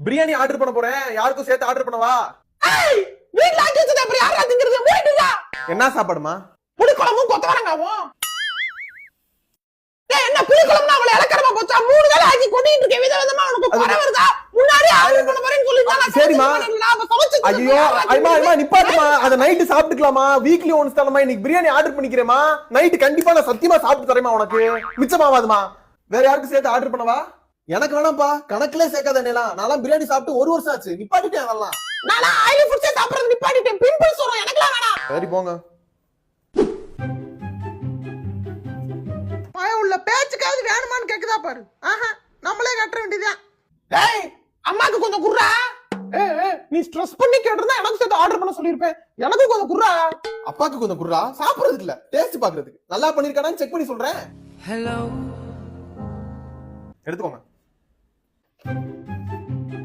Biryani order பண்ண போறேன், யாருக்கும் சேர்த்து ஆர்டர் பண்ணவா? வீட்ல ஆக்கி வச்சத அப்புறம் யாரா திங்கிறது? மூடிடுடா. என்ன சாப்பாடுமா? புளி குழம்பும் கொத்தவரங்காவும். என்ன புளி குழம்புனா அவளை இலக்கறமா போச்சா? 3 வேளை ஆக்கி கொட்டிட்டு இருக்க, விதவிதமா உனக்கு குறை வருதா? முன்னாடி ஆர்டர் பண்ண போறேன்னு சொல்லிட்டாங்க. சரிமா. ஐயோ ஐமா நிப்பாட்டுமா, அத நைட் சாப்பிட்டுக்கலாமா? வீக்லி ஒன்ஸ் தானமா. இன்னைக்கு பிரியாணி ஆர்டர் பண்ணிக்கிறேமா, நைட் கண்டிப்பா நான் சத்தியமா சாப்பிட்டு தரேமா. உனக்கு மிச்சமாவாதுமா. வேற யாருக்கும் சேர்த்து ஆர்டர் பண்ணவா? எனக்கு வேணாம்ப்பா, கணக்குல சேர்க்காத. நான் பிரியாணி சாப்பிட்டு 1 வருஷம் ஆச்சு, நிப்பாட்டிட்டேன். அதெல்லாம் நான் ஆயிலி ஃபுட்ஸ் சாப்பிடுறது நிப்பாட்டிட்டேன். பிம்பிள்ஸ் வரும், எனக்குலாம் வேணாம். சரி போங்க. உள்ள பேச்சுக்காவது வேணுமான்னு கேக்குதா பாரு. நம்மளே கட்ட வேண்டியதான். டேய் அம்மாக்கு கொஞ்சம் குர்ரா. நீ ஸ்ட்ரெஸ் பண்ணி கேட்டிருந்தா எனக்கு சேர்த்து ஆர்டர் பண்ண சொல்லிருப்பேன். எனக்கு கொஞ்சம் குர்ரா. அப்பாக்கு கொஞ்சம் குர்ரா. சாப்பிடுறதுக்கு இல்ல, டேஸ்ட் பாக்குறதுக்கு. நல்லா பண்ணிருக்கானு செக் பண்ணி சொல்றேன். Hello. எடுத்துக்கோங்க.